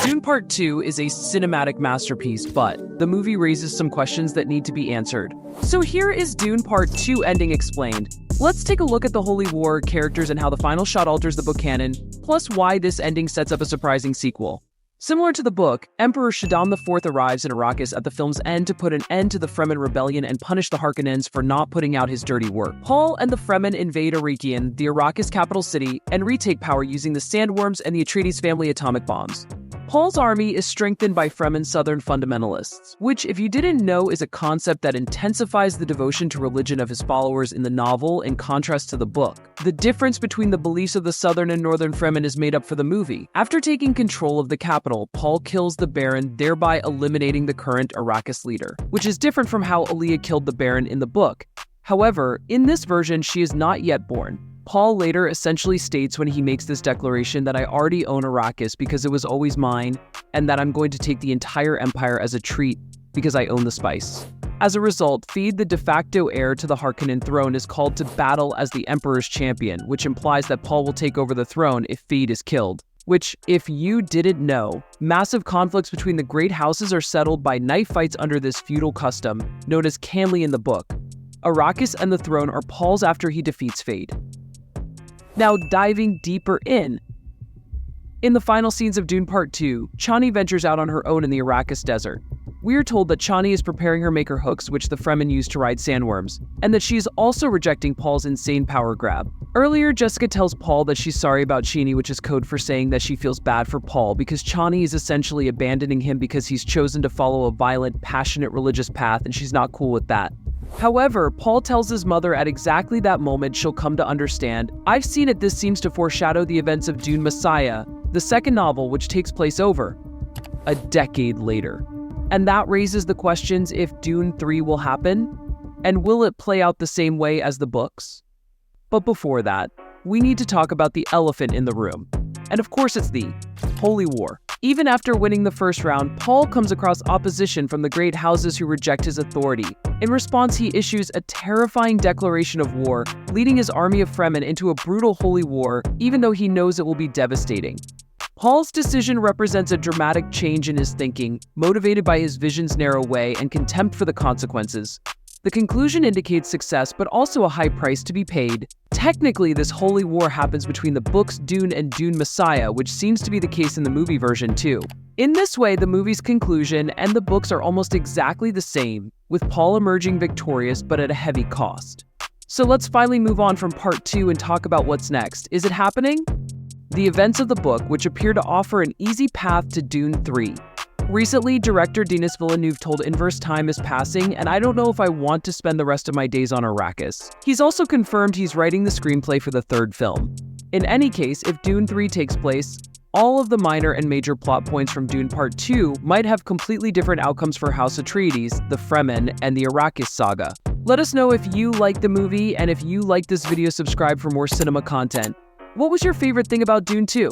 Dune Part 2 is a cinematic masterpiece, but the movie raises some questions that need to be answered. So here is Dune Part 2 ending explained. Let's take a look at the Holy War, characters, and how the final shot alters the book canon, plus why this ending sets up a surprising sequel. Similar to the book, Emperor Shaddam IV arrives in Arrakis at the film's end to put an end to the Fremen rebellion and punish the Harkonnens for not putting out his dirty work. Paul and the Fremen invade Arikian, the Arrakis capital city, and retake power using the Sandworms and the Atreides family atomic bombs. Paul's army is strengthened by Fremen Southern fundamentalists, which, if you didn't know, is a concept that intensifies the devotion to religion of his followers in the novel in contrast to the book. The difference between the beliefs of the Southern and Northern Fremen is made up for the movie. After taking control of the capital, Paul kills the Baron, thereby eliminating the current Arrakis leader, which is different from how Aaliyah killed the Baron in the book. However, in this version, she is not yet born. Paul later essentially states when he makes this declaration that I already own Arrakis because it was always mine, and that I'm going to take the entire empire as a treat because I own the spice. As a result, Theed, the de facto heir to the Harkonnen throne, is called to battle as the Emperor's champion, which implies that Paul will take over the throne if Theed is killed. Which, if you didn't know, massive conflicts between the great houses are settled by knife fights under this feudal custom, known as Canley in the book. Arrakis and the throne are Paul's after he defeats Theed. Now diving deeper in the final scenes of Dune Part 2, Chani ventures out on her own in the Arrakis desert. We are told that Chani is preparing her maker hooks, which the Fremen use to ride sandworms, and that she is also rejecting Paul's insane power grab. Earlier, Jessica tells Paul that she's sorry about Chani, which is code for saying that she feels bad for Paul because Chani is essentially abandoning him because he's chosen to follow a violent, passionate religious path, and she's not cool with that. However, Paul tells his mother at exactly that moment she'll come to understand. I've seen it. This seems to foreshadow the events of Dune Messiah, the second novel, which takes place over a decade later. And that raises the questions if Dune 3 will happen, and will it play out the same way as the books? But before that, we need to talk about the elephant in the room. And of course it's the Holy War. Even after winning the first round, Paul comes across opposition from the great houses who reject his authority. In response, he issues a terrifying declaration of war, leading his army of Fremen into a brutal holy war, even though he knows it will be devastating. Paul's decision represents a dramatic change in his thinking, motivated by his vision's narrow way and contempt for the consequences. The conclusion indicates success, but also a high price to be paid. Technically, this holy war happens between the books Dune and Dune Messiah, which seems to be the case in the movie version too. In this way, the movie's conclusion and the books are almost exactly the same, with Paul emerging victorious but at a heavy cost. So let's finally move on from Part 2 and talk about what's next. Is it happening? The events of the book, which appear to offer an easy path to Dune 3. Recently, director Denis Villeneuve told Inverse Time is passing, and I don't know if I want to spend the rest of my days on Arrakis. He's also confirmed he's writing the screenplay for the third film. In any case, if Dune 3 takes place, all of the minor and major plot points from Dune Part 2 might have completely different outcomes for House Atreides, the Fremen, and the Arrakis saga. Let us know if you like the movie, and if you like this video, subscribe for more cinema content. What was your favorite thing about Dune 2?